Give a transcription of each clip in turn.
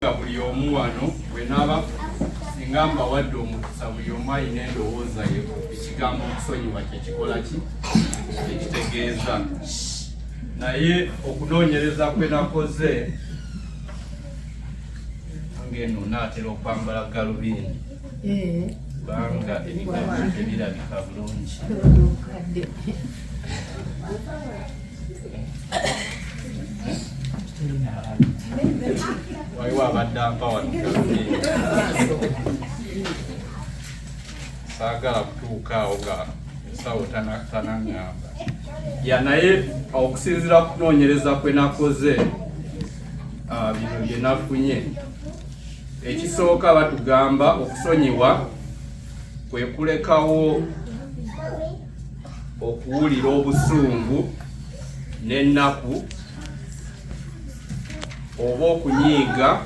buli omu wano bwe naba singa mbawadde omukisa buli omu alina endowooza ye ekigambo okusonyiwa kyekikola ki ekitegeeza. Naye okunoonyereza kwe nakoze ngeno naatera okwambala galubindi kubanga ebigambo tebirabika bulungi. Waliwo abadde ampawa saagala kutuuka awo nga ensawo tanaŋŋamba. Naye okusinziira ku kunoonyereza kwe nakoze bino bye nafunye. Ekisooka batugamba okusonyiwa kwe kulekawo okuwulira obusungu n'ennaku oba okunyiiga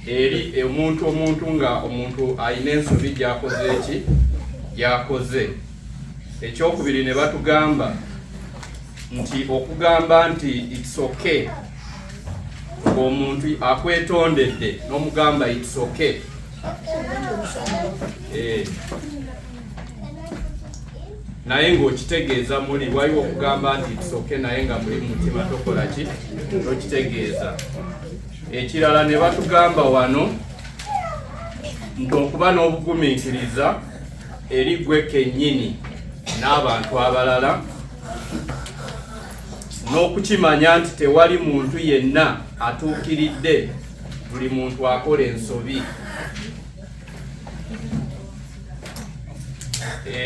eri omuntu nga omuntu alina ensobi gyakoze. Ekyokubiri ne batugamba nti okugamba nti it's okay ng'omuntu akwetondedde n'omugamba it's okay naye ng'okitegeeza muli waliwo okugamba nti it's okay naye nga muli mutima tokola ki tokitegeeza. Ekirala ne batugamba wano nti okuba n'obugumiikiriza eri gwe kennyini n'abantu abalala n'okukimanya nti tewali muntu yenna atuukiridde, buli muntu akola ensobi.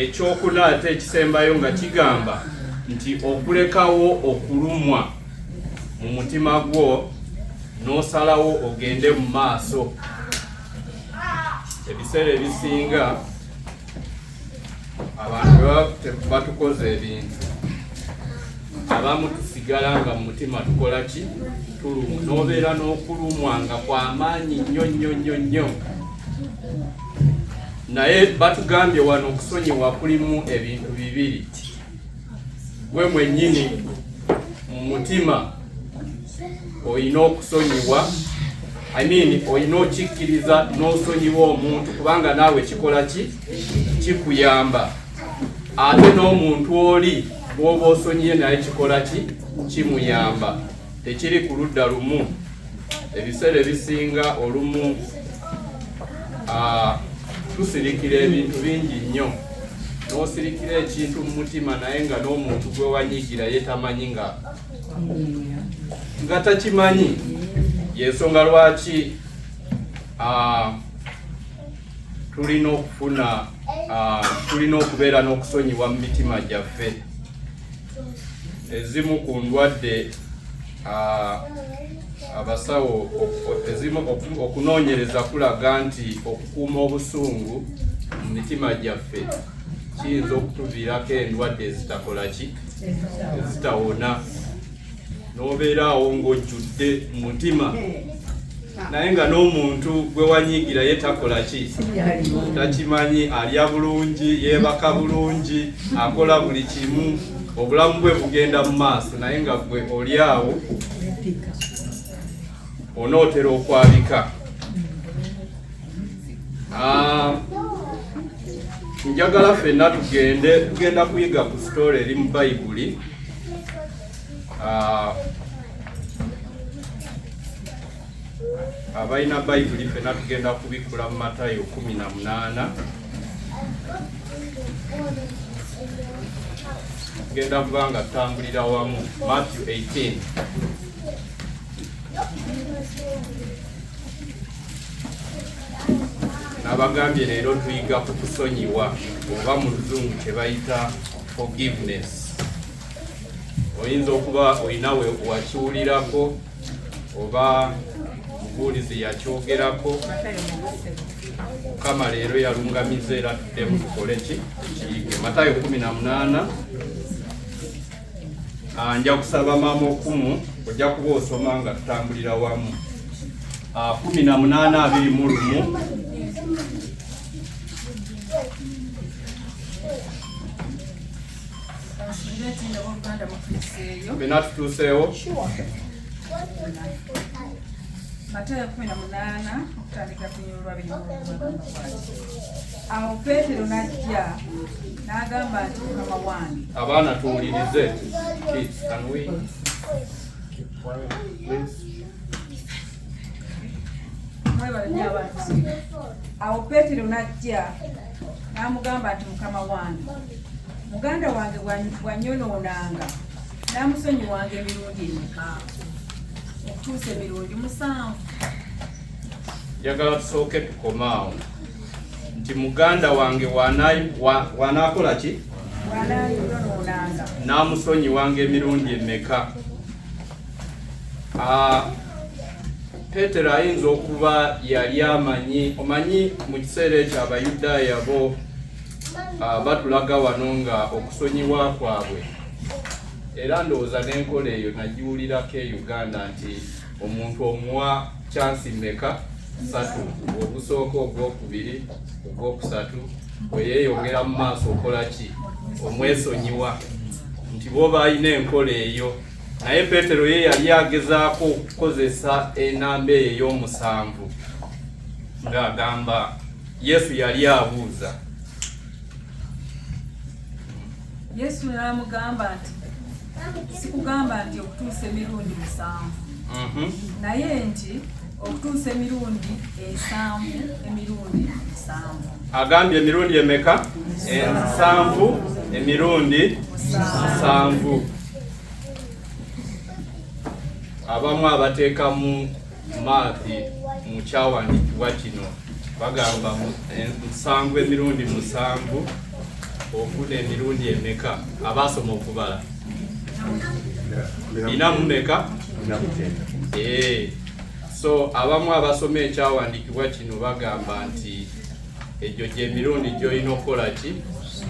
Ekyokuna ate ekisembayo nga kigamba nti okulekawo okulumwa mu mutima gwo n'osalawo ogende mu maaso. Ebiseera ebisinga abantu batukoze ebintu abamu tusigala nga mu mutima tukola ki tulumwa, n'obeera n'okulumwa nga kw'amaanyi nnyo. Naye batugambye wano okusonyiwa kulimu ebintu bibiri. Gwe mwennyini mu mutima olina okusonyiwa, olina okikkiriza n'osonyiwa omuntu kubanga naawe kikola ki kikuyamba. Ate n'omuntu oli bw'oba osonyiye naye kikola ki kimuyamba. Tekiri ku ludda lumu. Ebiseera ebisinga olumu tusirikira ebintu bingi nnyo, n'osirikira ekintu mu mutima naye nga n'omuntu gwe wanyigira ye tamanyi nga takimanyi. Yensonga lwaki tulina okubeera n'okusonyiwa mu mitima gyaffe. Ezimu ku ndwadde abasawo okunoonyereza kulaga nti okukuuma obusungu mu mitima gyaffe kiyinza okutuviirako endwadde ezitakola ki ezitawona. N'obeera awo ng'ojjudde mu mutima naye nga n'omuntu gwe wanyiigira ye takola ki takimanyi, alya bulungi, yeebaka bulungi, akola buli kimu, obulamu bwe bugenda mu maaso, naye nga gwe oli awo onootera okwabika. Njagala ffenna tugenda kuyiga ku sitole eri mu Bayibuli. Abalina Bayibuli ffenna tugenda kubikula mu Matayo 18. Tugenda kuba nga tutambulira wamu Matthew 18. Nabagambye leero tuyiga ku kusonyiwa oba mu Luzungu kye bayita forgiveness. Oyinza okuba olinawe wakiwulirako oba mubuulizi yakyogerako. Mukama leero yalungamiza era tuddemu tukole ki ekiyige. Matayo 18. Nja kusaba maama okumu ojja kuba osoma nga tutambulira wamu. 18:21. Benatutuseewo. Matayo 18 okutandika ku nyolwa 2. Awo Peetero n'ajja n'agamba nti Mukama wange. Abaana tuwulirize. Kids, can we keep quiet, please? Awo Peetero n'ajja n'amugamba nti Mukama wange, muganda wange bw'annyonoonanga n'amusonyiwanga emirundi emeka okutuusa emirundi 7. Njagala tusooke tukomaawo nti muganda wange wanaakola ki? Bw'anaayonoonanga n'amusonyiwanga emirundi emeka. Peetero ayinza okuba yali omanyi mu kiseera ekyo Abayudaaya bo batulaga wano nga okusonyiwa kwabwe, era ndowooza n'enkola eyo nagiwulirako e Uganda nti omuntu omuwa chansi mmeka? 3, ogusooka, ogwokubiri, ogwokusatu, bwe yeeyongera mu maaso okola ki? Omwesonyiwa. Nti bw'oba alina enkola eyo. Naye Peetero ye yali agezaako okukozesa enamba ey'omusanvu ng'agamba Yesu yali abuuza. Yesu n'amugamba nti sikugamba nti okutuusa emirundi 7, naye nti okutuusa emirundi 7. Agambye emirundi emeka? 7, emirundi 7. Abamu abateekamu maathi mu kyawandiikibwa kino bagamba 7 emirundi 7 ofuna emirundi emeka? Abaasoma okubala ina mumeka? So abamu abasoma ekyawandiikibwa kino bagamba nti egyo gye mirundi gy'olina okukola ki?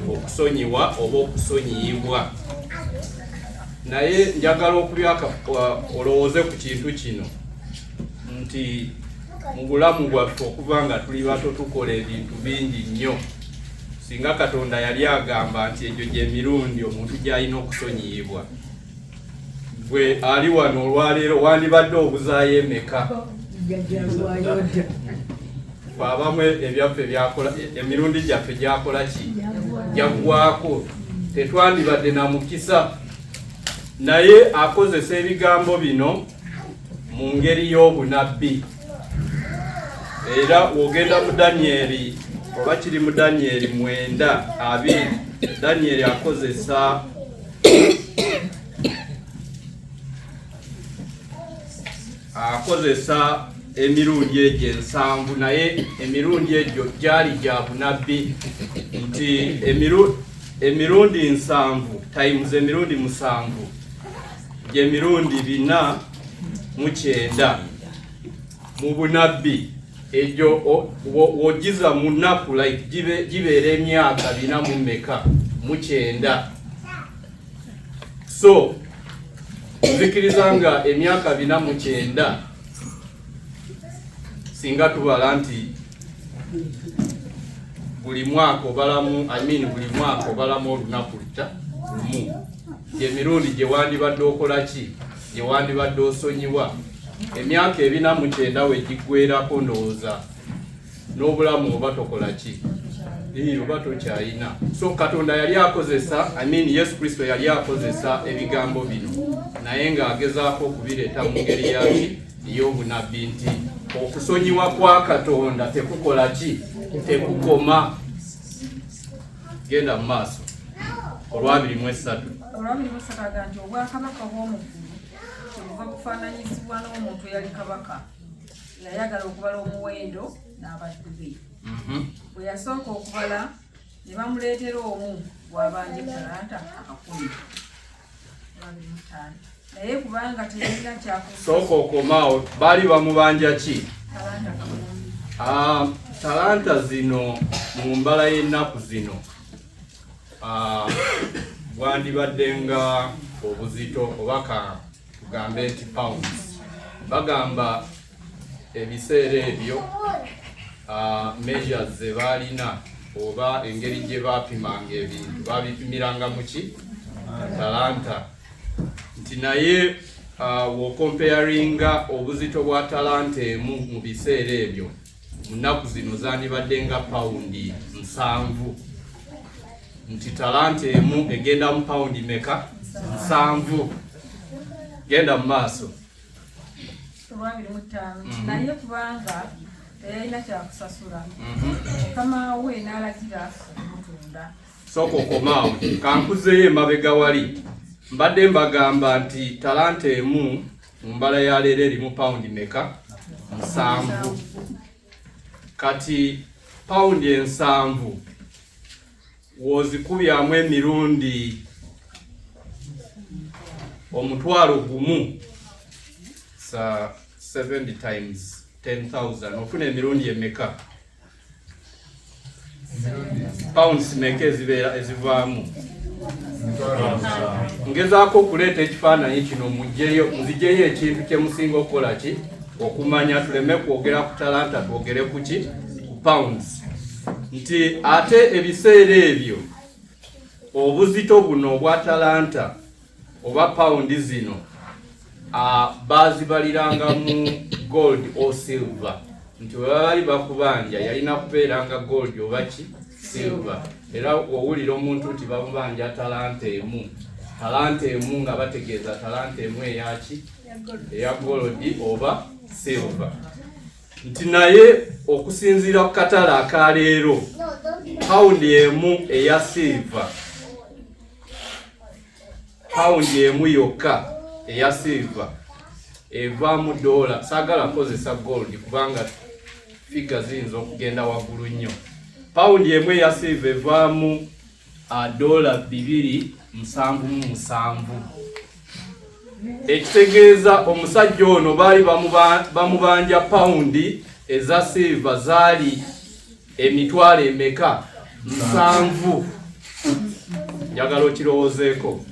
Okusonyiwa oba okusonyiyibwa. Naye njagala okubyaka olowooze ku kintu kino nti mu bulamu bwaffe okuva nga tuli bato tukola ebintu bingi nnyo. Singa Katonda yali agamba nti egyo gye mirundi omuntu gy'alina okusonyiyibwa, gwe ali wano olwaleero wandibadde obuzaayo emeka? Abamu ebyaffe byakola, emirundi gyaffe gyakola ki? Gyaggwaako. Tetwandibadde na mukisa. Naye akozesa ebigambo bino mu ngeri y'obunabbi. Era wogenda mu Danyeri, oba kiri mu Danyeri 9:2, Danyeri akozesa emirundi egyo 7, naye emirundi egyo gyali gya bunabbi. Nti emirundi 7 times emirundi 7 gye mirundi 409 mu bunabbi. Egyo wogiza mu nnaku like gibeera emyaka 409. So nzikiriza nga emyaka 409 singa tubala nti buli mwaka obalamu, buli mwaka obalamu olunaku lumu, gye mirundi gye wandibadde okola ki? Gye wandibadde osonyiwa. Emyaka 409 we giggweerako ndowooza n'obulamu oba tokola ki? Oba tokyayina. So Katonda yali akozesa, Yesu Kristo yali akozesa ebigambo bino, naye ng'agezaako okubireeta mu ngeri yaki? Ey'obunabbi nti okusonyiwa kwa Katonda tekukola ki? Tekukoma. Genda mu maaso. Olwabiri-mu-esatu aga nti obwakabaka bw'omugulu kyebuva bufaananyizibwa n'omuntu eyali kabaka yayagala okubala omuwendo n'abaddu be. Bwe yasooka okubala ne bamuleetera omu gw'abanja talanta 10. Naye kubanga teyalina kyakusa. Sooka okomaawo, baali bamubanja ki? Talanta zino mu mbala y'ennaku zino bwandibadde nga obuzito oba tugambe nti pounds. Bagamba ebiseera ebyo measures ze baalina oba engeri gye baapimanga ebintu baabipimiranga mu ki? talanta. Nti naye wokomparinga obuzito bwa talanta emu mu biseera ebyo mu nnaku zino zandibadde nga paundi 7. Nti talanta emu egenda mu paundi meka? 7. Genda mu maaso. Naye kubanga teyalina kyakusasula Mukama we n'alagira omutunda. Soko komaawo kankuzeeyo emabega wali mbadde mbagamba nti talanta emu mu mbala ya leero eri mu paundi meka? 7. Kati paundi 7 wozikubyamu emirundi 1,000 sa 70 times 10,000 ofuna emirundi emeka? Pounds meka ezivaamu? Ngezaako okuleeta ekifaananyi kino nzijeyo ekintu kye musinga okukola ki okumanya, tuleme kwogera ku talanta twogere ku ki? Ku pounds. Nti ate ebiseera ebyo obuzito buno obwa talanta oba paundi zino bazibaliranga mu gold or silver. Nti webali bakubanja yalina kubeeranga gold oba ki? Silver. Era owulira omuntu nti bamubanja talanta emu. Talanta emu nga bategeeza talanta emu eyaki? Eya gold oba silver. Nti naye okusinziira ku katale akaleero paundi emu eya silver, paundi emu yokka eya silver evaamu $. Saagala kozesa gold kubanga figa ziyinza okugenda waggulu nnyo. Paundi emu eya silver evaamu $277. Ekitegeeza omusajja ono baali bamubanja paundi eza silver zaali emitwalo emeka? 7. Njagala okirowoozeeko.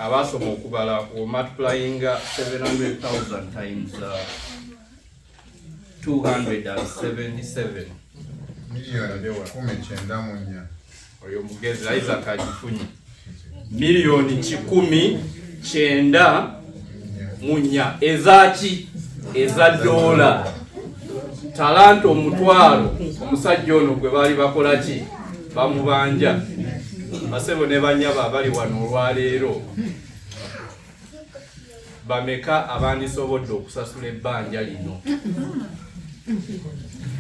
Abasoma okubala multiplying 700,000 times 277 milioni 19. Oyo mugezi Isaac agifunye. Milioni 19 ezaki? Eza $. Talanta omutwalo omusajja ono gwe baali bakola ki? Bamubanja. Basebo ne banyaba abali wano olwaleero bameka abandisobodde okusasula ebbanja lino?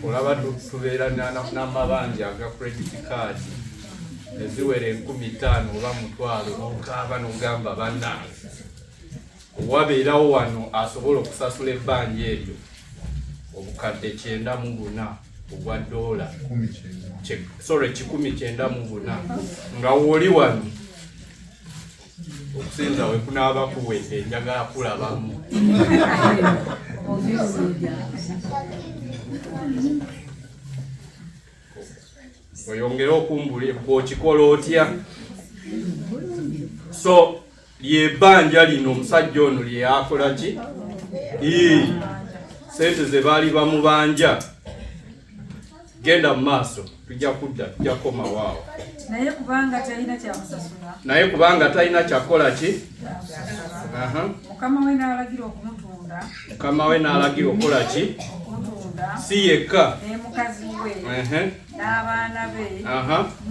Olaba tubeera n'amabanja aga credit card eziwera 15,000 oba 1,000 n'okaaba n'ogamba bannange owabeerawo wano asobola okusasula ebbanja eryo obukadde 94 obwa $. 194 nga woli wano okusinza we kunaaba kuwedde njagala kulabamu. Oyongere okumbula bw'okikola otya? So lyebbanja lino omusajja ono lye yakola ki? Sente ze baali bamubanja. Genda mu maaso tujja kudda tujja koma waawo. Naye kubanga talina kyakusasula. Naye kubanga talina kyakola ki? Mukama we n'alagira okumutunda. Mukama we n'alagira okukola ki? Okumutunda. Si yekka. Ne mukazi we. N'abaana be.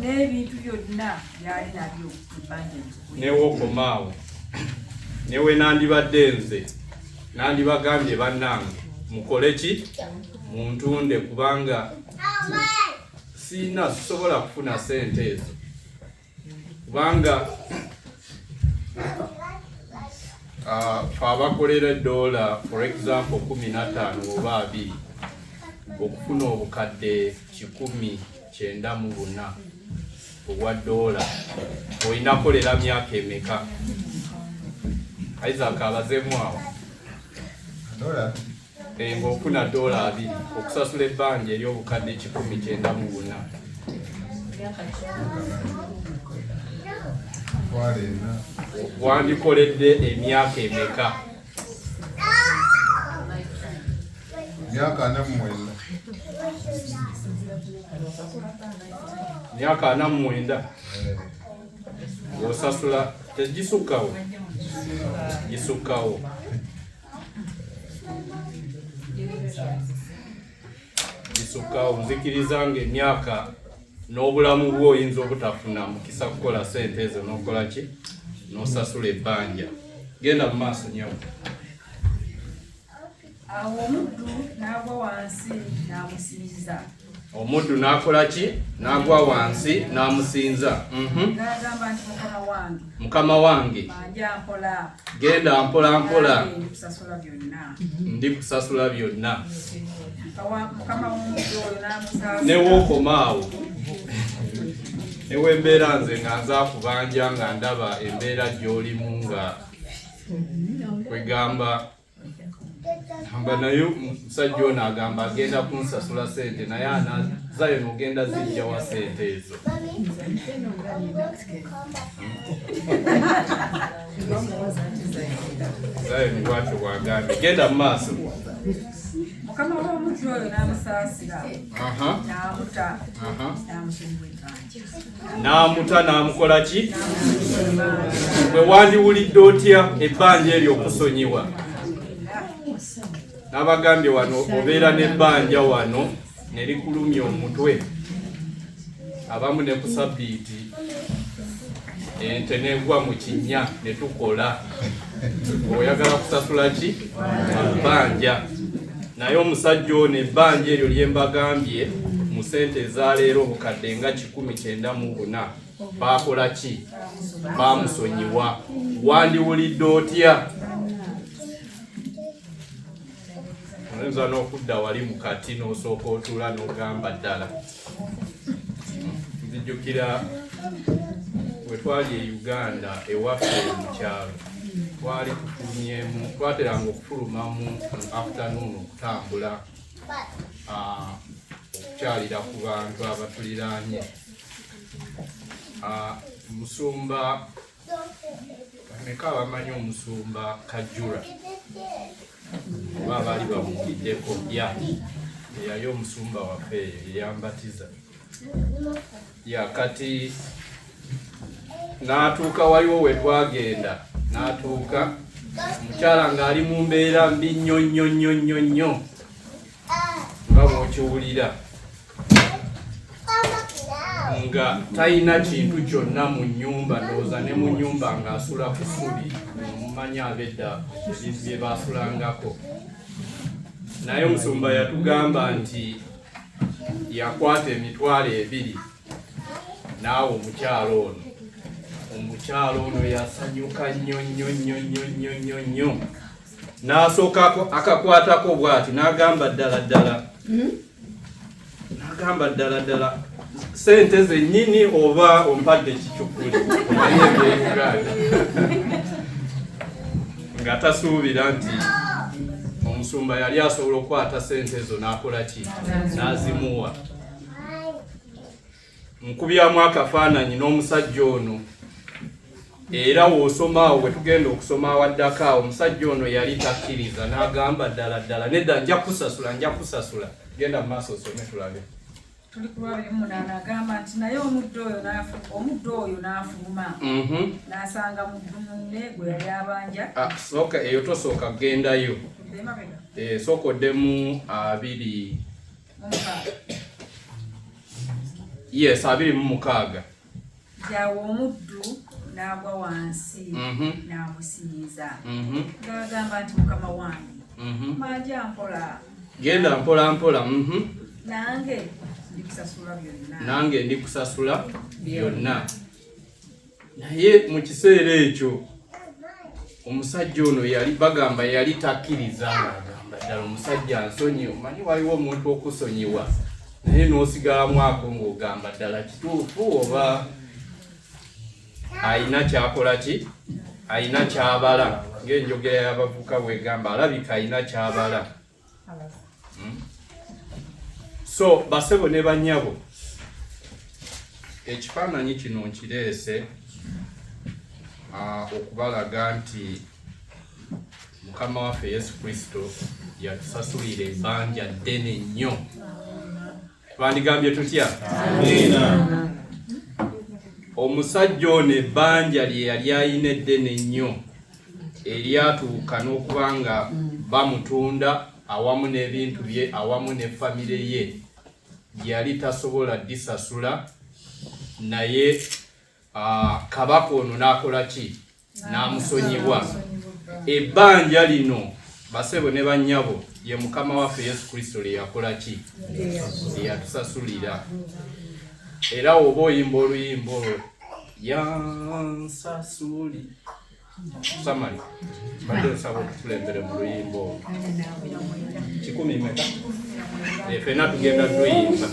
N'ebintu byonna byali nabyo ebbanja lye. Ne wokomaawo. Ne we nandibadde nze nandibagambye bannange mukole ki? Muntunde kubanga sisobola kufuna sente ezo kubanga abakolera $, for example 15 oba 2 okufuna obukadde 194 obwa $, olina kolera myaka emeka? Isaac abazeemu awo ng'ofuna $2 okusasula ebbanja ery'obukadde 194. Wandikoledde emyaka emeka? Myaka 49. osasula tegisukkawo gisukkawo gisukkawo nzikiriza ng'emyaka n'obulamu bwo oyinza obutafuna mukisa kukola sente ezo n'okola ki n'osasula ebbanja genda mu maaso nyawo. Awo omuddu n'agwa wansi n'amusinza. Omuddu n'akola ki n'agwa wansi n'amusinza. N'agamba nti Mukama wange genda mpola mpola ndi kusasula byonna. Newookomaawo newembeera nze nga nza kubanja nga ndaba embeera gy'olimu nga kwegamba amba naye musajja ono agamba agenda kunsasula sente naye anazayo nogenda zijja wa sente ezo. Zayo ni bwatyo bwagambye genda mu maaso. Mukama w'omuddu oyo n'amusaasira n'amuta n'amukola ki? Bwe wandiwulidde otya ebbanja eryo okusonyiwa? N'abagambye wano obeera n'ebbanja wano ne likulumya omutwe, abamu ne ku sabbiiti ente negwa mu kinnya ne tukola. Oyagala kusasula ki? Ebbanja. Naye omusajja ono ebbanja eryo lye mbagambye mu sente ezaleero obukadde nga 194 baakola ki? Baamusonyiwa. Wandiwulidde otya? Oyinza n'okudda wali mu kati n'osooka otuula n'ogamba ddala. Nzijjukira bwe twali e Uganda ewaffe mu kyalo twali tufulumyemu, twateranga okufuluma mu afternoon okutambula okukyalira ku bantu abatuliraanye. Musumba meka bamanyi omusumba Kajura oba baali bamugiddeko yali omusumba waffe eyo eyambatiza kati n'atuuka waliwo we twagenda n'atuuka mukyala ng'ali mu mbeera mbi nnyo nnyo nnyo nnyo nnyo nga bw'okiwulira nga talina kintu kyonna mu nnyumba. Ndowooza ne mu nnyumba ng'asula ku ssubi, mumanyi ab'edda bye baasulangako. Naye omusumba yatugamba nti yakwata emitwalo 2 naawe omukyalo ono yasanyuka nnyo nnyo nnyo nnyo nnyo nnyo nnyo. N'asooka akakwatako bw'ati n'agamba ddala ddala sente zennyini oba ompadde kikyukuli nga tasuubira nti omusumba yali asobola okukwata sente ezo n'akola ki? N'azimuwa. Nkubyamu akafaananyi n'omusajja ono era w'osomaawo bwe tugenda okusoma awaddako awo omusajja ono yali takkiriza n'agamba ddala nedda nja kusasula. Genda mu maaso osome tulabe. Tuli ku 28 agamba nti naye omuddu oyo n'afuluma n'asanga muddu munne gwe yali abanja. Sooka eyo tosooka gendayo. Sooka oddemu 26. Yes, 26. Jawo omuddu n'agwa wansi n'amusinza. N'agamba nti Mukama wange manja mpola. Genda mpola. Nange ndi kusasula byonna. Naye mu kiseera ekyo omusajja ono bagamba yali takkiriza. Agamba ddala omusajja ansonyiwa. Omanyi waliwo omuntu okusonyiwa naye n'osigalamu ako ng'ogamba ddala kituufu oba ayina kyakola ki? Ayina kyabala. Ng'enjogera y'abavuka bw'egamba alabika ayina kyabala. So basebo ne banyabo ekifaananyi kino nkireese okubalaga nti Mukama waffe Yesu Kristo yatusasulira ebbanja ddene nnyo. Twandigambye tutya? omusajja ono ebbanja lye yali ayina eddene nnyo eryatuuka n'okubanga bamutunda awamu n'ebintu bye awamu ne famire ye yali tasobola disasula, naye kabaka ono n'akola ki? N'amusonyiwa. Ebbanja lino basebo ne bannyabo ye Mukama waffe Yesu Kristo lye yakola ki? Yatusasulira. Era oba oyimba oluyimba olwo yansasuli samali badde nsaba okukulembere mu luyimba olwo 10 meka ffenna tugenda tuyimba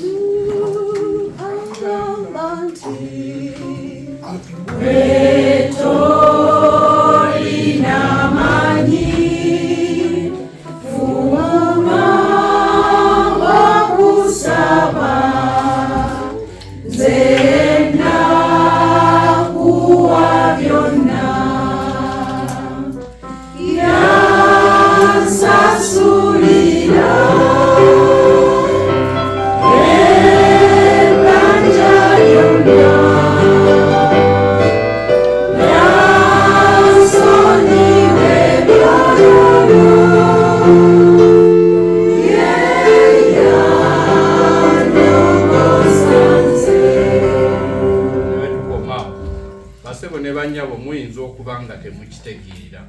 okubanga temukitegeera.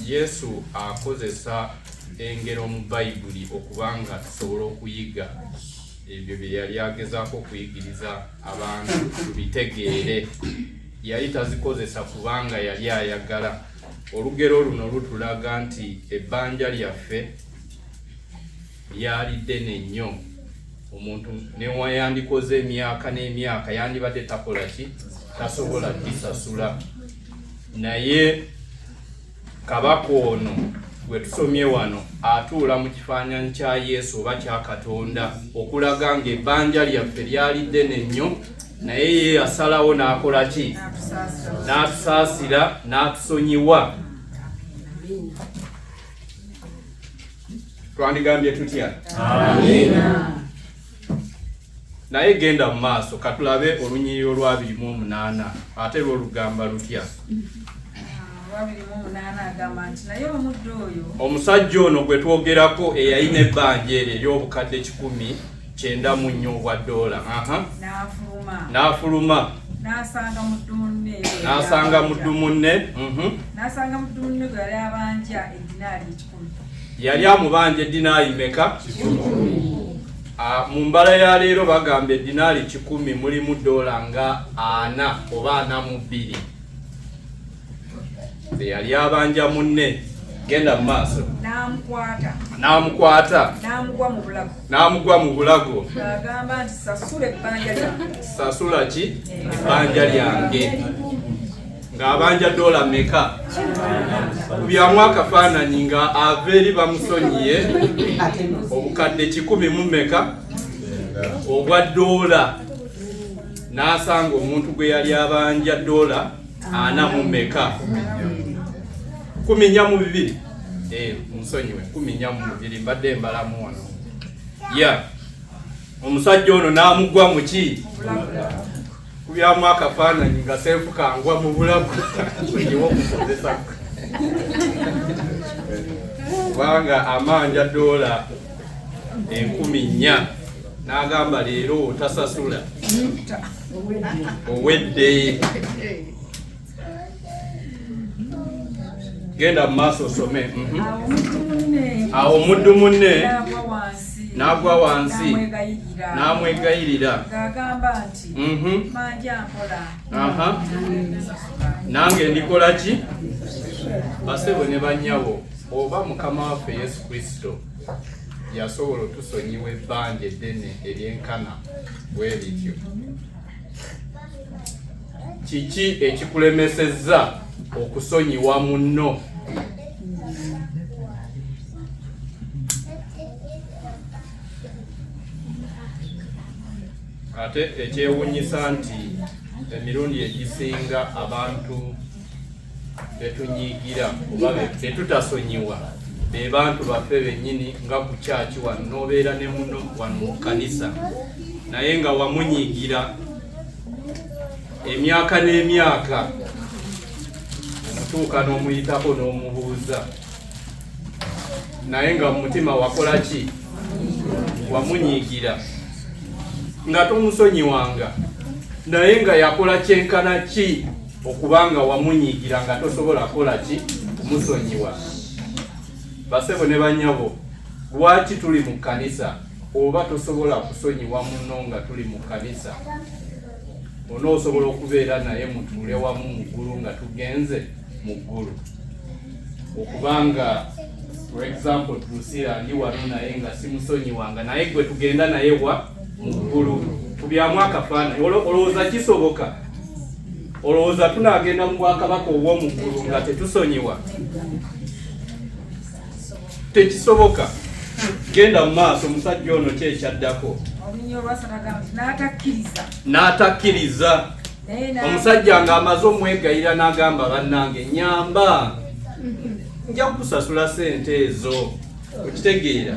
Yesu akozesa engero mu Bayibuli okubanga tusobola okuyiga ebyo bye yali agezaako okuyigiriza abantu tubitegeere. Yali tazikozesa kubanga yali ayagala. Olugero luno lutulaga nti ebbanja lyaffe lyali ddene nnyo. Omuntu newayandikoze emyaka n'emyaka yandibadde takola ki? Tasobola disasula. Naye kabaka ono gwe tusomye wano atuula mu kifaananyi kya Yesu oba kya Katonda okulaga nga ebbanja lyaffe lyali ddene nnyo, naye ye yasalawo n'akola ki? N'atusaasira, n'atusonyiwa. Twandigambye tutya? Amina. Naye genda mu maaso katulabe olunyiriri olwa 28 ate lwo lugamba lutya? Omusajja ono gwe twogerako eyalina ebbanja eryo ery'obukadde 194 obwa $. N'afuluma. N'asanga muddu munne. N'asanga muddu munne gwe yali abanja eddinaali 10. Yali amubanja eddinaali meka? 10. Mu mbala ya leero bagamba eddinaali 10 mulimu $4 nga 4 oba 42. Yali abanja munne. Genda mu maaso. N'amukwata. N'amugwa mu bulago. Agamba nti sasula ebbanja lyange. Sasula ki? Ebbanja lyange. Ng'abanja $. Meka? Kubyamu akafaananyi nga ava eri bamusonyiye obukadde 10 mu meka? Obwa $. N'asanga omuntu gwe yali abanja $. 4 mu meka? 12. Musonyiwe 12 mbadde mbalamu wano. Omusajja ono n'amugwa mu ki? Kubyamu akafaananyi nga seefu kangwa mu bulago. Nyiwo okukozesa. Kubanga amanja $4 4,000 n'agamba leero otasasula. Owedde. Genda mu maaso osome. Awo omuddu munne n'agwa wansi n'amwegayirira. Ng'agamba nti manja mpola. Nange ndikola ki? Basebo ne bannyabo oba Mukama waffe Yesu Kristo yasobola otusonyiwa ebbanja eddene eryenkana bwe lityo. Kiki ekikulemesezza okusonyiwa munno? Ate ekyewuunyisa nti emirundi egisinga abantu betunyiigira oba betutasonyiwa be bantu baffe bennyini nga ku kyaki wano n'obeera ne muno wano mu kanisa naye nga wamunyiigira emyaka n'emyaka omutuuka n'omuyitako n'omubuuza naye nga mu mutima wakola ki? Wamunyiigira nga tomusonyiwanga naye nga yakola kyenkana ki okubanga wamunyiigira nga tosobola kola ki? Kumusonyiwa. Basebo ne banyabo, lwaki tuli mu kanisa oba tosobola kusonyiwa munno nga tuli mu kanisa? Onoosobola okubeera naye mutuule wamu mu ggulu nga tugenze mu ggulu. Okubanga for example Drusilla ndi wano naye nga simusonyiwanga naye gwe tugenda naye wa mu ggulu. Tubyamu akafaananyi. Olowooza kisoboka? Olowooza tunaagenda mu bwakabaka obw'omu ggulu nga tetusonyiwa? Tekisoboka. Genda mu maaso, omusajja ono kyekyaddako. N'atakkiriza. Omusajja ng'amaze omwegayira n'agamba bannange nyamba, nja kusasula sente ezo. Okitegeera?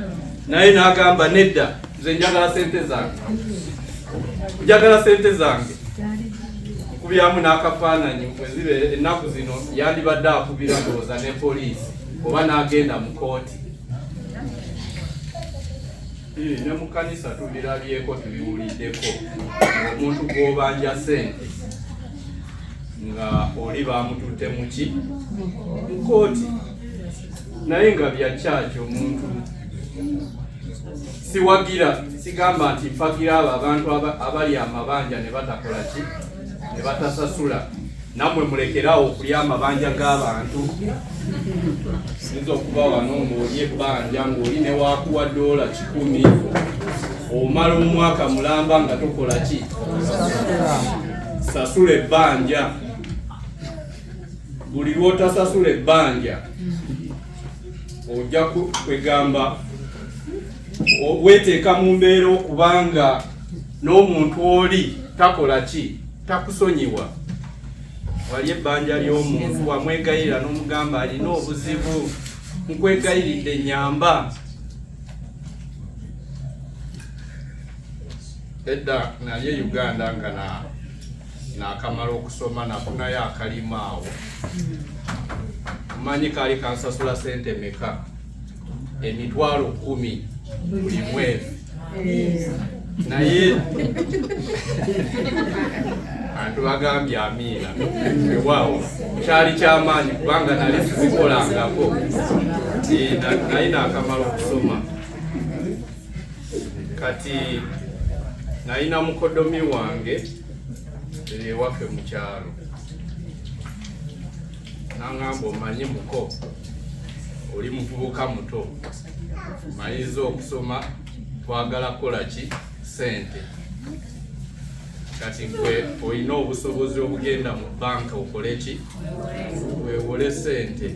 Naye n'agamba nedda, nze njagala sente zange. Njagala sente zange. Nkubyamu n'akafaananyi bwe ennaku zino yandibadde akubira ndowooza ne poliisi oba n'agenda mu kooti. Ne mu kanisa tubirabyeko tubiwuliddeko. Omuntu gw'obanja sente nga oli bamututte mu ki? Mu kooti. Naye nga bya kyaki omuntu siwagira, sigamba nti mpagira abo abantu abali amabanja ne batakola ki? Ne batasasula. Nammwe mulekerawo okulya amabanja g'abantu. Sinza okuba wano ng'oli ebbanja ng'oli ne waakuwa $10 omala omwaka mulamba nga tokola ki? Sasula ebbanja. Buli lw'otasasula ebbanja ojja kwegamba weeteeka mu mbeera okubanga n'omuntu oli takola ki? Takusonyiwa. Wali ebbanja ly'omuntu wamwegayirira n'omugamba alina obuzibu, nkwegayiridde nyamba. Edda naye Uganda nga n'akamala okusoma nafunayo akalimu awo. Mmanyi kaali kansasula sente meka? $10,000 buli mwezi. Naye antu bagambye amiina ewaawo kyali kyamaanyi kubanga nali sizikolangako. Naye naakamala okusoma kati nalina mukodomi wange ewaffe mu kyalo n'angamba omanyi muko oli muvubuka muto mayiza okusoma twagala kukola ki? Sente. Kati gwe olina obusobozi obugenda mu banka okole ki? Weewole sente.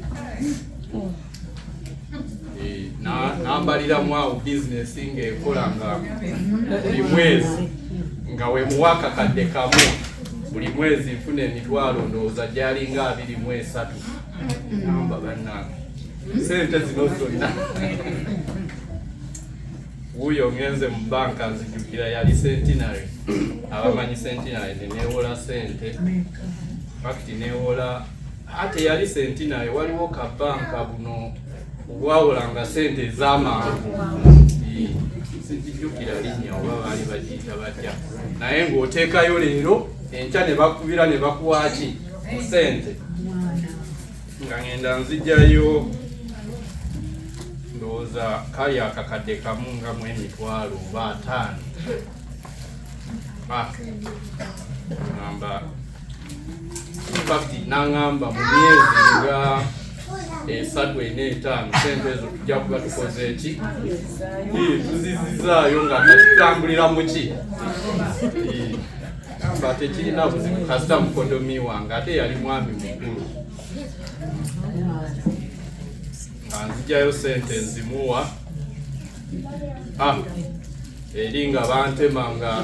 N'ambaliramu awo bizinesi ng'ekola nga buli mwezi nga we muwa akakadde kamu buli mwezi nfuna $20 ndowooza gyali nga 23. Namba bannange sente zino zonna wuyo ngenze mu banka nzijukira yali centenary. Abamanyi centenary neewola sente fakiti neewola ate yali centenary waliwo ka banka buno obwawolanga sente ez'amangu. Sijjukira linnya oba baali bagiyita batya naye ng'oteekayo leero enkya ne bakubira ne bakuwa ki? Sente. Nga ngenda nzijjayo ndowooza kali akakadde kamu nga mu $20 oba 5. Ngamba fakiti n'angamba mu myezi nga 3 4 5 sente ezo tujja kuba tukoze ki? Tuzizizaayo nga tutambulira mu ki? Gamba tekirina buzibu kasita mukodomi wange ate yali mwami mukulu. Nzijjayo sente nzimuwa eri nga bantema nga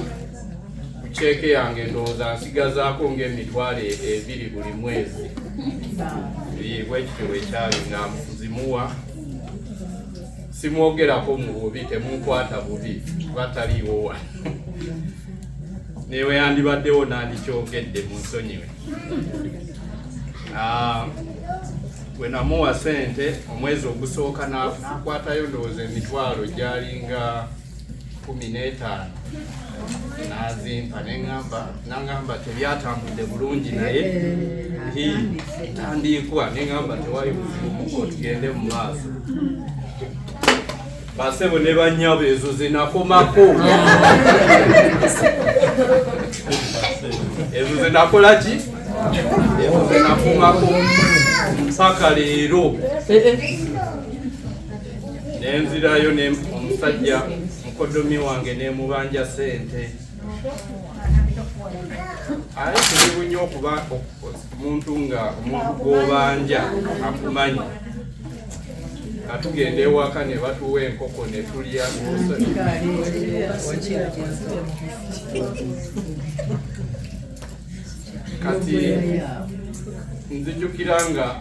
ku kyeke yange ndowooza nsigazaako ng'Emitwalo 2 buli mwezi. Bwekityo bwekyali nga nzimuwa. Simwogerako mu bubi, temunkwata bubi bataliiwo wano. newe yandibaddewo nandikyogedde munsonyiwe. Bwe namuwa sente omwezi ogusooka nakwatayo ndowooza emitwalo gyalinga 15 nazimpa nangamba tebyatambudde bulungi naye tandikwa nengamba tewali buzibu tugende mu maaso. Basebo ne bannyabo ezo zinakomako ezo zinakola ki? Ezo zinakomako mpaka leero nenzirayo omusajja mukodomi wange nemubanja sente. Aye kizibu nnyo okuba omuntu gw'obanja akumanyi. Katugenda ewaka ne batuwa enkoko ne tulya. Kati nzijukira nga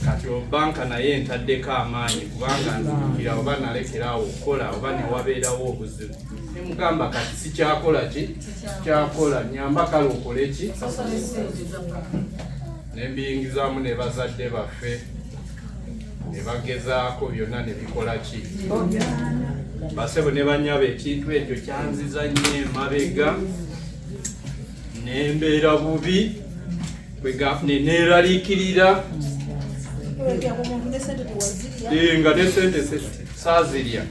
kati banka naye entaddeko amaanyi kubanga nzijukira oba nalekerawo okukola oba newabeerawo obuzibu. Nemugamba kati sikyakola ki? Kyakola nyamba kale okole ki? Nembiyingizaamu ne bazadde baffe ne bagezaako byonna ne bikola ki? Basebo ne bannyabo ekintu ekyo kyanziza nnyo emabega nembeera bubi neeraliikirira nga ne sente saazirya.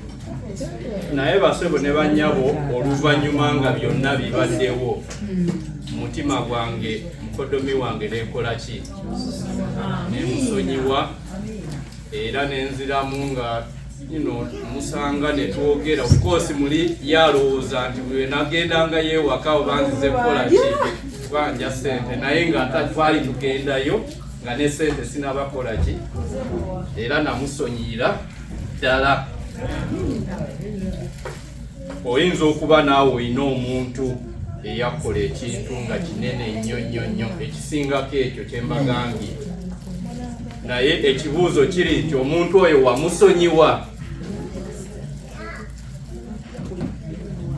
Naye basebo ne bannyabo oluvannyuma nga byonna bibaddewo mutima gwange mukodomi wange nekola ki? Nemusonyiwa era nenziramu nga musanga netwogera. Of course muli yalowooza nti bwe nagendanga yeewaka oba nzize kukola ki banja sente, naye nga twali tugendayo nga ne sente sinabakola ki? Era namusonyiira ddala. Oyinza okuba naawe olina omuntu eyakola ekintu nga kinene nnyo nnyo nnyo ekisingako ekyo kyembagambye, naye ekibuuzo kiri nti omuntu oyo wamusonyiwa?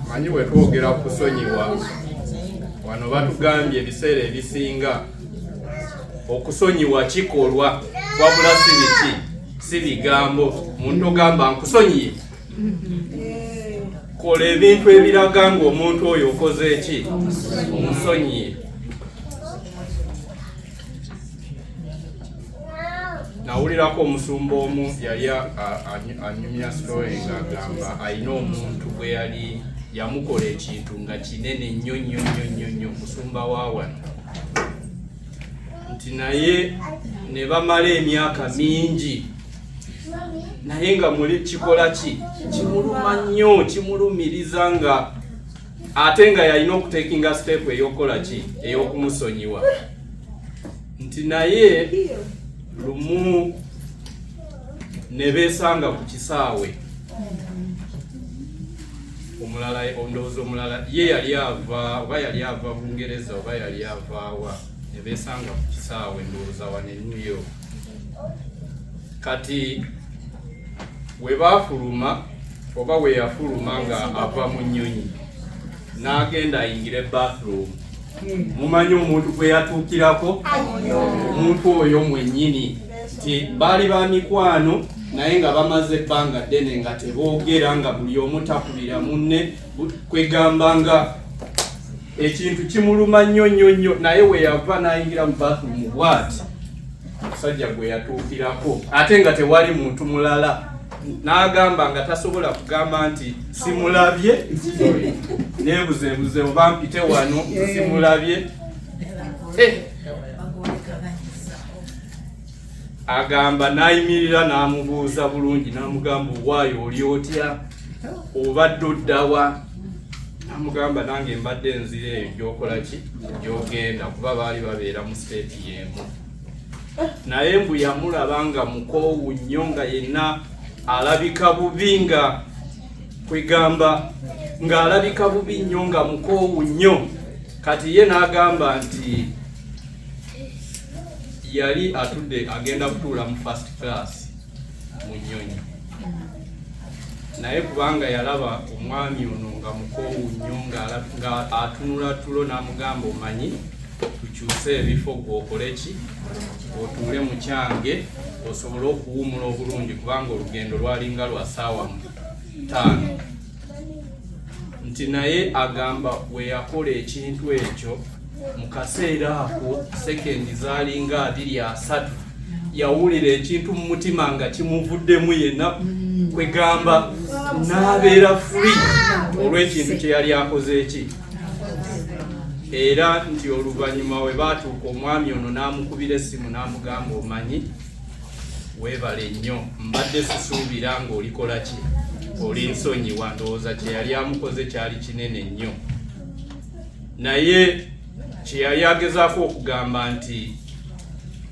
Manyi bwe twogera kusonyiwa wano batugambye ebiseera ebisinga okusonyiwa kikolwa wabula si bigambo. Omuntu ogamba nkusonyiye, kola ebintu ebiraga nga omuntu oyo okoze eki? Omusonyiye. Nawulirako omusumba omu yali anyumya story ng'agamba alina omuntu bwe yali yamukola ekintu nga kinene nnyo nnyo nnyo nnyo musumba wa wano, nti naye ne bamala emyaka mingi naye nga muli kikola ki? Kimuluma nnyo, kimulumiriza nga ate nga yalina okutekinga step ey'okukola ki? Ey'okumusonyiwa. Nti naye lumu ne beesanga ku kisaawe, omulala ondowooza omulala ye yali ava oba yali ava Bungereza oba yali avaawa, ne beesanga ku kisaawe ndowooza wano e New York. Kati we baafuluma oba we yafuluma nga ava mu nnyonyi n'agenda ayingire bathroom, mumanyi omuntu gwe yatuukirako? Omuntu oyo mwennyini nti baali ba mikwano naye nga bamaze ebbanga ddene nga teboogera, nga buli omu takubira munne, kwegamba nga ekintu kimuluma nnyo nnyo nnyo. Naye we yava n'ayingira mu bathroom bw'ati omusajja gwe yatuukirako ate nga tewali muntu mulala, n'agamba nga tasobola kugamba nti simulabye, nebuzebuze oba mpite wano simulabye. Agamba n'ayimirira n'amubuuza bulungi, n'amugamba owaayo oli otya, obadde oddawa? N'amugamba nange mbadde nzira eyo gy'okola ki? Gy'ogenda, kuba baali babeera mu state y'emu. Naye mbu yamulaba nga mukoowu nnyo, nga yenna alabika bubi, nga kwegamba ng'alabika bubi nnyo, nga mukoowu nnyo. Kati ye n'agamba nti yali atudde agenda kutuula mu first class mu nnyonyi. naye kubanga yalaba omwami ono nga mukoowu nnyo nga atunula tulo n'amugamba omanyi tukyuse ebifo gw'okole ki otuule mu kyange osobole okuwumula obulungi kubanga olugendo lwalinga lwa ssaawa 5 nti naye agamba bwe yakola ekintu ekyo mu kaseera ako sekendi zaalinga 2-3 yawulira ekintu mu mutima nga kimuvuddemu yenna kwegamba n'abeera free olw'ekintu kye yali akoze eki. Era nti oluvannyuma we baatuuka omwami ono n'amukubira essimu n'amugamba omanyi weebale nnyo mbadde sisuubira ng'olikola ki oli nsonyiwa ndowooza kye yali amukoze kyali kinene nnyo naye kye yali agezaako okugamba nti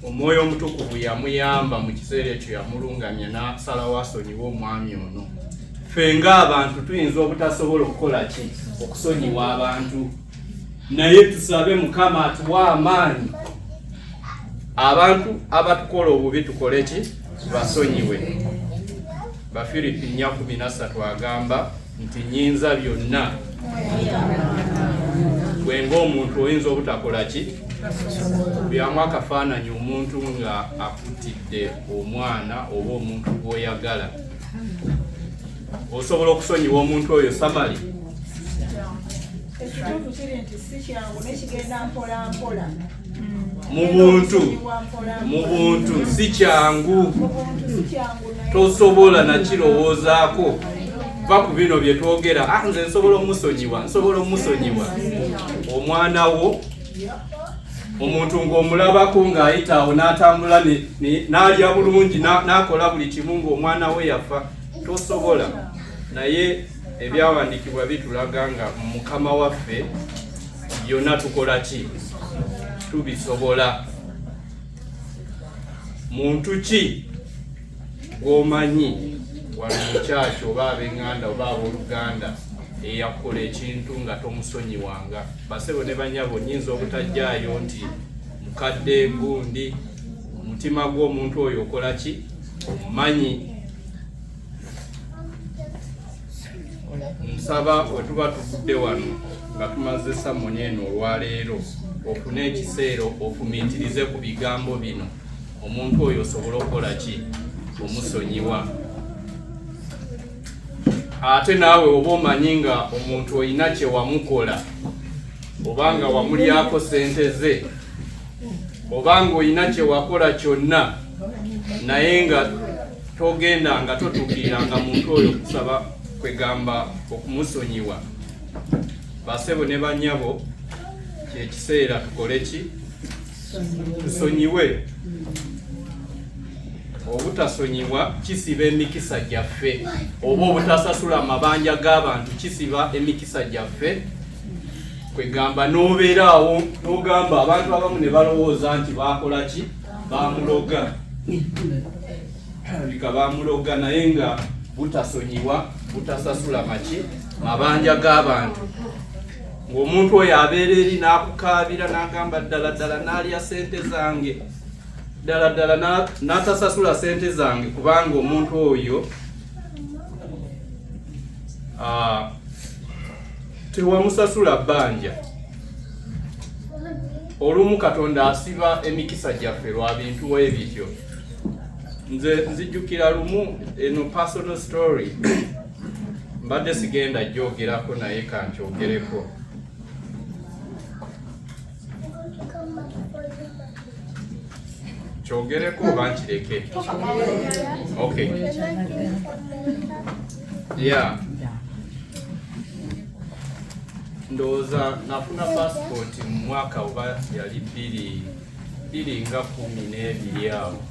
omwoyo omutukuvu yamuyamba mu kiseera ekyo yamulungamya n'asalawo asonyiwa omwami ono. Ffe ng'abantu tuyinza obutasobola okukola ki okusonyiwa abantu naye tusabe Mukama atuwa amaanyi abantu abatukola obubi tukole ki basonyiwe. Bafilipi 4:13 agamba nti nyinza byonna gwe ng'omuntu oyinza obutakola ki byamu akafaananyi omuntu nga akutidde omwana oba omuntu gw'oyagala osobola okusonyiwa omuntu oyo samali mu buntu si kyangu tosobola nakirowoozaako va ku bino bye twogera nze nsobola omusonyiwa omwana wo omuntu ng'omulabako ng'ayita awo n'atambula n'alya bulungi n'akola buli kimu ng'omwana we yafa tosobola. Naye ebyawandiikibwa bitulaga nga Mukama waffe byonna tukola ki tubisobola. Muntu ki gw'omanyi wano mu kyaki oba ab'Enganda oba ab'Oluganda eyakola ekintu nga tomusonyiwanga? Basebo ne banyabo nnyinza obutajjaayo nti mukadde gundi mutima gw'omuntu oyo okola ki omumanyi. Nsaba bwe tuba tuvudde wano nga tumaze samoni eno olwaleero ofune ekiseera ofumiitirize ku bigambo bino omuntu oyo osobola okukola ki omusonyiwa. Ate naawe oba omanyi nga omuntu olina kye wamukola obanga wamulyako sente ze obanga olina kye wakola kyonna naye nga togenda nga totuukiriranga muntu oyo kusaba kwegamba okumusonyiwa. Basebo ne banyabo kyekiseera tukole ki tusonyiwe. Obutasonyiwa kisiba emikisa gyaffe oba obutasasula amabanja g'abantu kisiba emikisa gyaffe kwegamba n'obeeraawo n'ogamba abantu abamu ne balowooza nti bakola ki bamuloga bika bamuloga naye nga butasonyiwa butasasula mabanja g'abantu ng'omuntu oyo abeera eri n'akukaabira n'agamba ddala n'alya sente zange ddala n'atasasula sente zange kubanga omuntu oyo tewamusasula bbanja. Olumu Katonda asiba emikisa gyaffe lwa bintu ebityo. Nze nzijjukira lumu eno personal story mbadde sigenda gyogerako naye kankyogereko. Kyogereko oba nkireke? Okay. Yeah. Ndowooza nafuna passport mu mwaka oba yali 2012 awo.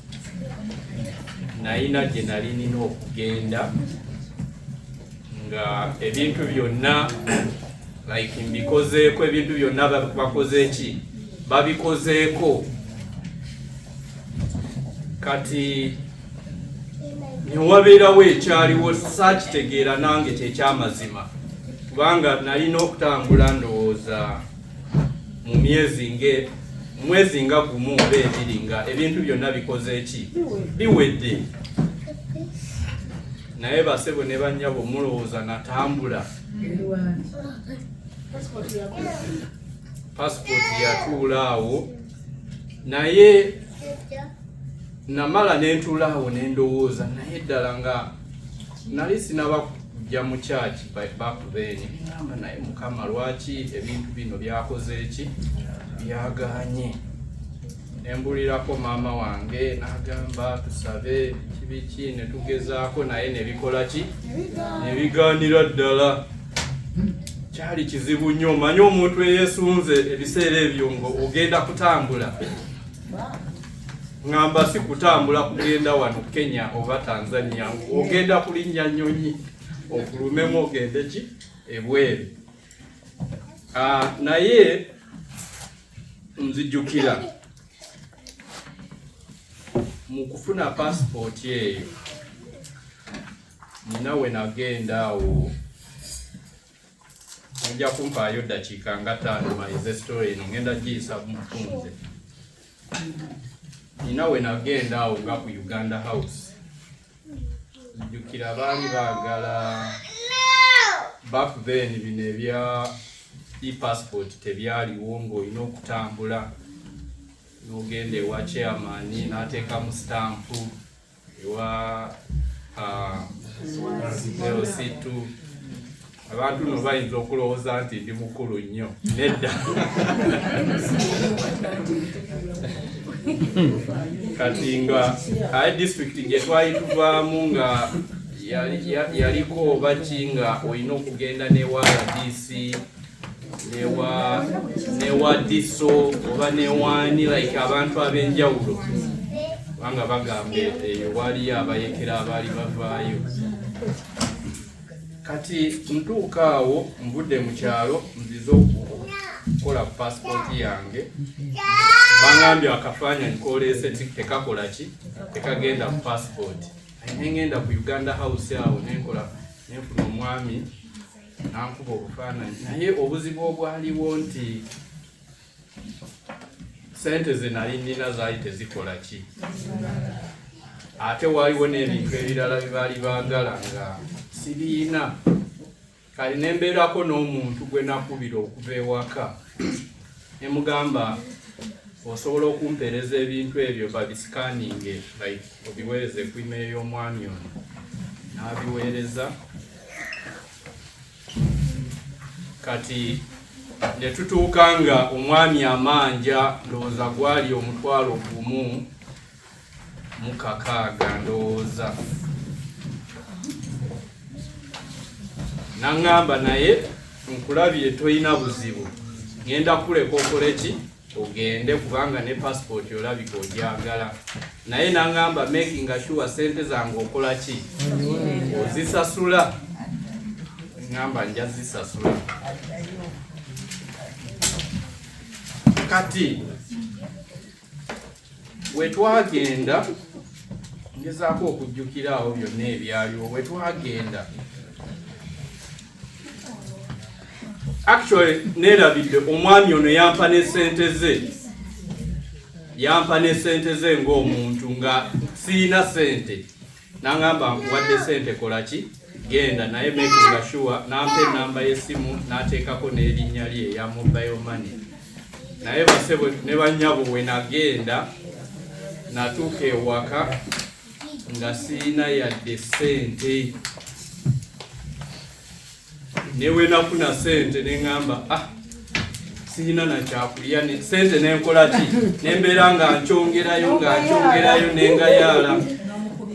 Nayina gye nali nina okugenda nga ebintu byonna like mbikozeeko ebintu byonna bakoze ki babikozeeko kati newabeerawo ekyaliwo saakitegeera nange kyekyamazima kubanga nalina okutambula ndowooza mu mwezi nga gumu oba ebiri nga ebintu byonna bikoze ki biwedde naye basebo ne bannyabo mulowooza natambula passport yatuula awo naye namala nentuulaawo nendowooza naye ddala nga nali sinaba kujja mu kyaki bakubeeni ngamba naye Mukama lwaki ebintu bino byakoze eki byaganye. Nembulirako maama wange n'agamba tusabe kibiki ne tugezaako naye ne bikola ki ne ddala. Kyali kizibu nnyo, omanyi omuntu eyeesunze ebiseera ebyo ngo ogenda kutambula. Ngamba si kutambula kugenda wano Kenya oba Tanzania, ogenda kulinnya nnyonyi okulumemu ogende ki ebweru. Naye nzijjukira mu kufuna passport eyo nina we nagenda awo, nja kumpaayo ddakiika nga 5 mayize story eno ngenda giyisa mutunze. Nina we nagenda awo nga ku Uganda House, nzijjukira baali baagala back then bino ebya e-passport tebyaliwo ng'olina okutambula n'ogenda ewa chairman n'ateekamu stampu ewa LC2. Abantu no bayinza okulowooza nti ndi mukulu nnyo, nedda. Kati nga district gye twali tuvaamu nga yaliko baki nga olina okugenda newa DC newa diso oba newani like abantu ab'enjawulo, kubanga bagambe waliyo abayekera abaali bavaayo. Kati ntuuka awo nvudde mu kyalo nzize okukola passport yange, bangambye akafaananyi kooleese tekakola ki tekagenda ku passport. Nengenda ku Uganda House awo nenfuna omwami nankuba obufaananyi, naye obuzibu obwaliwo nti sente ze nali nnina zaali tezikola ki, ate waliwo n'ebintu ebirala bye baagala nga siriina. Kali nembeerako n'omuntu gwe nakubira okuva ewaka, ne mugamba osobola okumpeereza ebintu ebyo babisikaninge like obiweereze ku email y'omwami ono. N'abiweereza. Kati ne tutuuka nga omwami amanja ndowooza gwali 1,600 ndowooza. Nangamba naye nkulabye toyina buzibu, ngenda kuleka okole ki ogende kubanga ne passport olabika ogyagala. Naye nangamba making sure sente zange okola ki ozisasula. Ngamba nja zisasula. Kati wetwagenda ngezaako okujjukira awo byonna ebyaliwo. Wetwagenda actually nerabidde omwami ono yampa ne sente ze ng'omuntu nga sirina sente. Nangamba nkuwadde sente kola ki genda, naye making sure nampa enamba y'essimu n'ateekako n'erinnya lye eya mobile money. Naye basebo ne bannyabo we nagenda natuuka ewaka nga sirina yadde sente. Newe nafuna sente nengamba sirina na kyakulya, sente nenkola ki nembeera nga nkyongerayo nengayaala.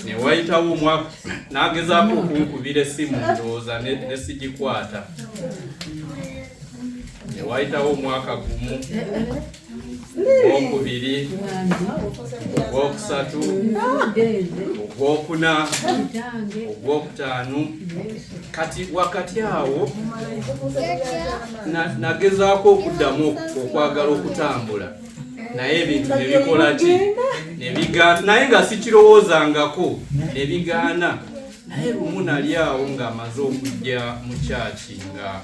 Newayitawo omwaka nagezaako okunkubira essimu ndowooza ne sigikwata. Newayitawo omwaka gumu, ogwokubiri, ogwokusatu, ogwokuna, ogwokutaano. Kati wakati awo nagezaako okuddamu okwagala okutambula, naye ebintu ne bikola ki ne bigaana. Naye nga sikirowoozangako ne bigaana. Naye lumu nali awo ng'amaze okujja mu kyaki nga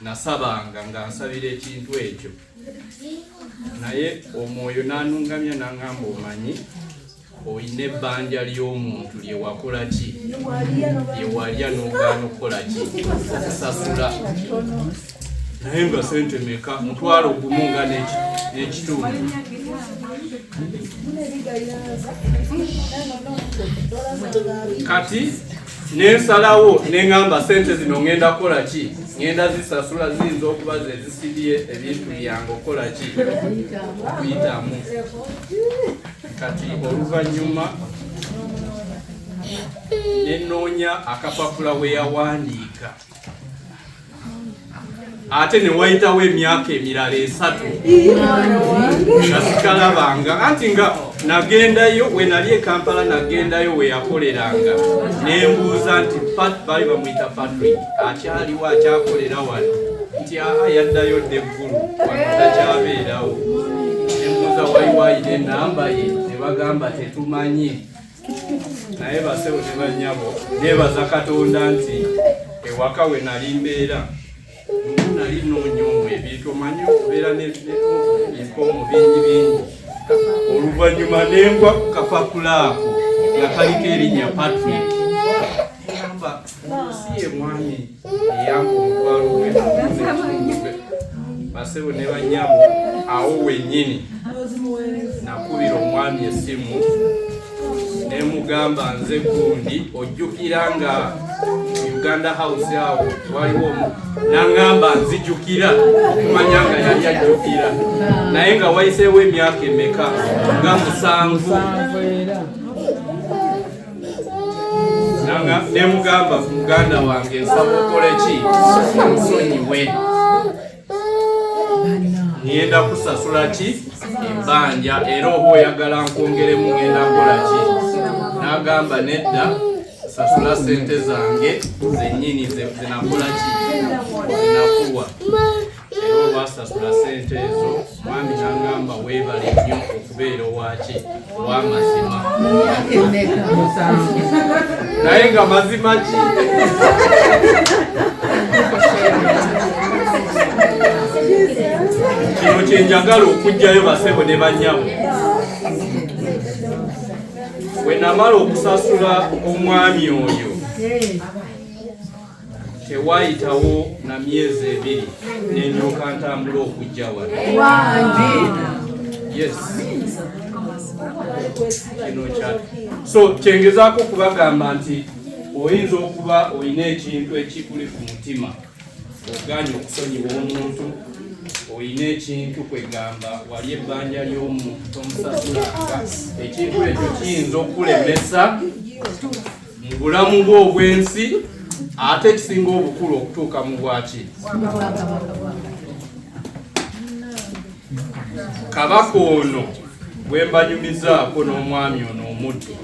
nasabanga nga nsabira ekintu ekyo, naye omwoyo n'anungamya n'angamba omanyi oyina ebbanja ly'omuntu lye wakola ki lye walya n'ogaana okukola ki okusasula naye nga sente meka 1,000 nga n'ekitundu kati nensalawo neŋŋamba sente zino ŋŋenda kukola ki ŋŋenda zisasula ziyinza okuba ze zisibye ebintu byange okukola ki okuyitamu kati oluvannyuma nenoonya akapapula we yawandiika ate ne wayitawo emyaka emirala 3 nga sikalabanga anti nga nagendayo we nali e Kampala nagendayo we yakoleranga nembuuza nti bali bamuyita Patrick akyaliwo akyakolera wano nti yaddayo ddeggulu takyabeerawo nembuuza waliwayina enamba ye ne bagamba tetumanyi naye basewo ne bannyabo neebaza Katonda nti ewaka we nali mbeera nali noonyomwe ebintu omanyi okubeera n'ebikoomo bingi oluvannyuma nengwa ku kapapula ako nga kaliko erinnya Patrick amba si ye mwami eyamba omutwalo gwe basebo ne bannyabo awo wennyini nakubira omwami essimu nemugamba nze gundi ojjukira nga Uganda House awo waliwo naŋŋamba nzijjukira okumanya nga yali ajjukira naye nga wayiseewo emyaka emeka nga 7 nemugamba muganda wange nsaba okole ki nsonyiwe ngenda kusasula ki ebbanja era oba oyagala nkwongeremu ngenda kukola ki n'agamba nedda sasula sente zange zennyini zinakola ki zinakuwa era olwasasula sente ezo mwami n'agamba weebale nnyo okubeera owaki ow'amazima naye nga mazima ki kino kyenjagala okugjayo basebo ne bannyabo we namala okusasula omwami oyo tewayitawo na myezi 2 nendyoka ntambula okujja wano yes so kyengezaako okubagamba nti oyinza okuba olina ekintu ekikuli ku mutima oganye okusonyiwa omuntu oyina ekintu kwegamba wali ebbanja ly'omuntu tomusasulanga ekintu ekyo kiyinza okulemesa mu bulamu bwo obw'ensi ate kisinga obukulu okutuuka mu bwaki kabaka ono bwe mbanyumizaako n'omwami ono omuddu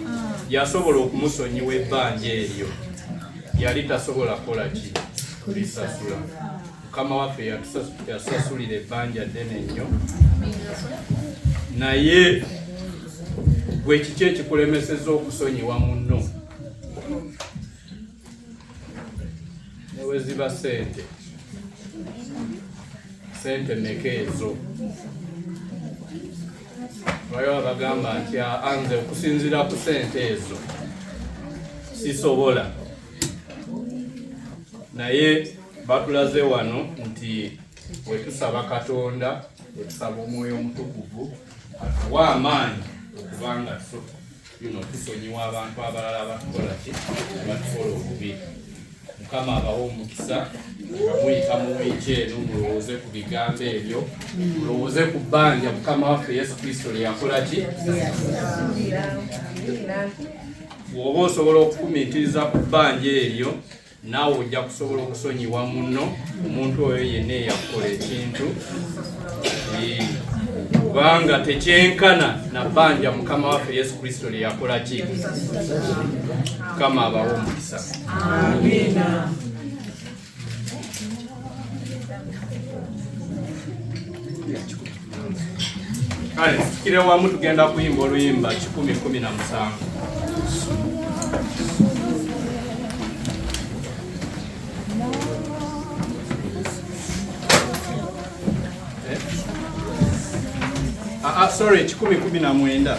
yasobola okumusonyiwa ebbanja eryo yali tasobola kukola ki kulisasula Mukama waffe yasasulira ebbanja ddene nnyo naye gwe kiki ekikulemeseza okusonyiwa munno neweziba sente meka ezo bayo abagamba nti anze okusinzira ku sente ezo sisobola naye batulaze wano nti wetusaba Katonda wetusaba omwoyo omutukuvu atuwa amaanyi okubanga tusonyiwa abantu abalala abatukola ki abatukola obubi Mukama abawo omukisa nga muyita mu wiiki eno mulowooze ku bigambo ebyo mulowooze ku bbanja Mukama waffe Yesu Kristo lye yakola ki bw'oba osobola okufumiitiriza ku bbanja eryo naawe ojja kusobola okusonyiwa muno omuntu oyo yenna eyakukola ekintu kubanga tekyenkana na bbanja Mukama waffe Yesu Kristo lye yakola ki Mukama abawo omukisa. Amina. Kale tukire wamu tugenda kuyimba oluyimba 10:17. Sorry, 10:19.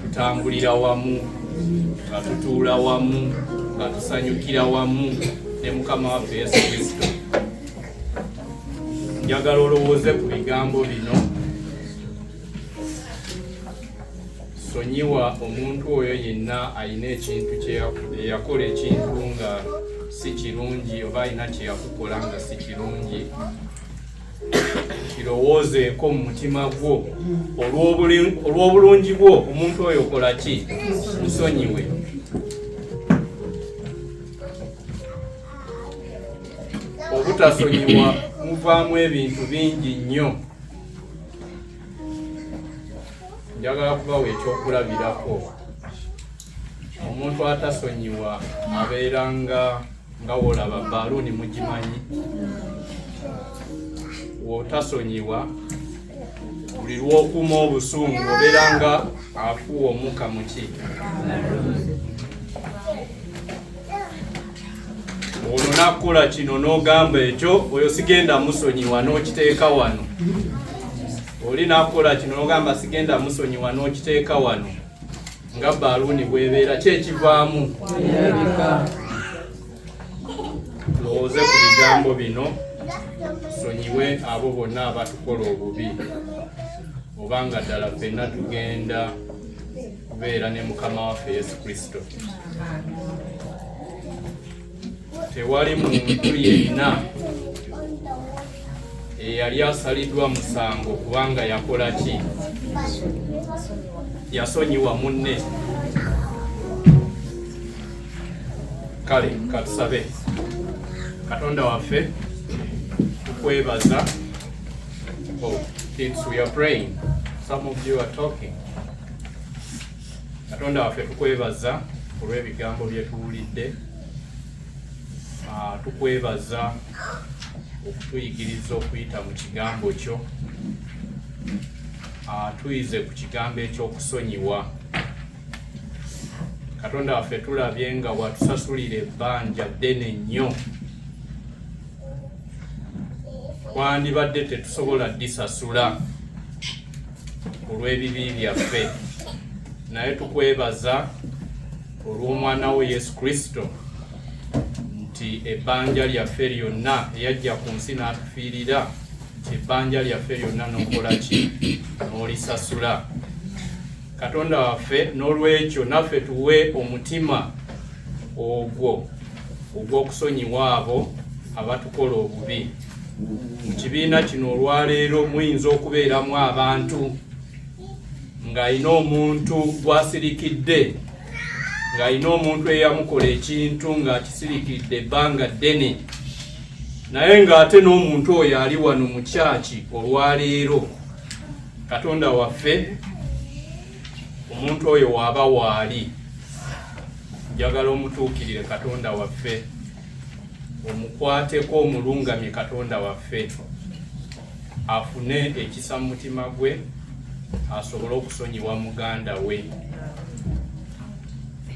Tutambulira wamu, tutuula wamu, tusanyukira wamu ne Mukama waffe Yesu Kristo. Njagala olowooze ku bigambo bino. Sonyiwa omuntu oyo yenna alina ekintu yakola ekintu nga si kirungi oba alina kye yakukola nga si kirungi. Kirowoozeeko mu mutima gwo olw'obulungi bwo omuntu oyo okola ki? Musonyiwe. Obutasonyiwa muvaamu ebintu bingi nnyo. Njagala kubawa ekyokulabirako. Omuntu atasonyiwa abeera nga wolaba bbaluuni mugimanyi. Wotasonyiwa buli lw'okuma obusungu obeera nga afuwa omukka mu ki? Ono nakukola kino n'ogamba ekyo oyo sigenda musonyiwa n'okiteeka wano. Oli nakukola kino n'ogamba sigenda musonyiwa n'okiteeka wano. Nga bbaluuni bw'ebeera ki ekivaamu? Lowooze ku bigambo bino. Sonyiwe abo bonna abatukola obubi. Obanga ddala ffenna tugenda okubeera ne Mukama waffe Yesu Kristo. Tewali muntu yenna eyali asaliddwa musango kubanga yakola ki? Yasonyiwa munne. Kale katusabe. Katonda waffe tukwebaza. Oh, kids, we are praying. Some of you are talking. Katonda waffe tukwebaza olw'ebigambo bye tuwulidde. Tukwebaza okutuyigiriza okuyita mu kigambo kyo. Tuyize ku kigambo ekyokusonyiwa. Katonda waffe tulabye nga watusasulira ebbanja ddene nnyo. Twandibadde tetusobola disasula olw'ebibi byaffe, naye tukwebaza olw'omwana we Yesu Kristo nti ebbanja lyaffe lyonna eyajja ku nsi n'atufiirira, nti ebbanja lyaffe lyonna n'okola ki? N'olisasula. Katonda waffe n'olwekyo naffe tuwe omutima ogwo ogw'okusonyiwa abo abatukola obubi. Mu kibiina kino olwaleero muyinza okubeeramu abantu ng'ayina omuntu gw'asirikidde, ng'ayina omuntu eyamukola ekintu ng'akisirikidde ebbanga ddene, naye ng'ate n'omuntu oyo ali wano mu kyaki olwaleero. Katonda waffe, omuntu oyo waaba waali, njagala omutuukirire Katonda waffe, omukwateko omulungamye Katonda waffe, afune ekisa mu mutima gwe, asobole okusonyiwa muganda we.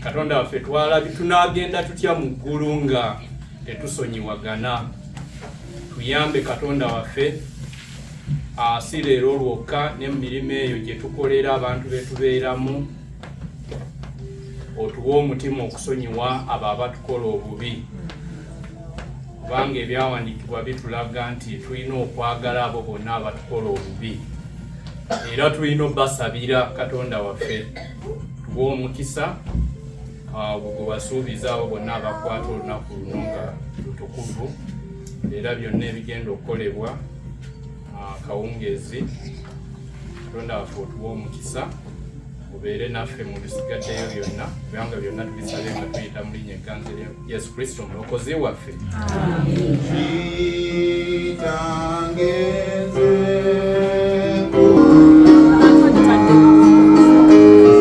Katonda waffe twalabi tunaagenda tutya mu ggulu nga tetusonyiwagana. Tuyambe Katonda waffe, si leero lwokka ne mu mirimu eyo gye tukolera abantu be tubeeramu, otuwe omutima okusonyiwa abo abatukola obubi. Kubanga ebyawandiikibwa bitulaga nti tulina okwagala abo bonna abatukola obubi, era tulina obbasabira Katonda waffe tuwe omukisa gwe wasuubiza abo bonna abakwata olunaku luno nga lutukuvu, era byonna ebigenda okukolebwa kawungeezi. Katonda waffe otuwe omukisa, obeere naffe mu bisigaddeyo byonna, kubanga byonna tubisabe nga tuyita mu linnya egganzi lya Yesu Kristo omulokozi waffe. Amen.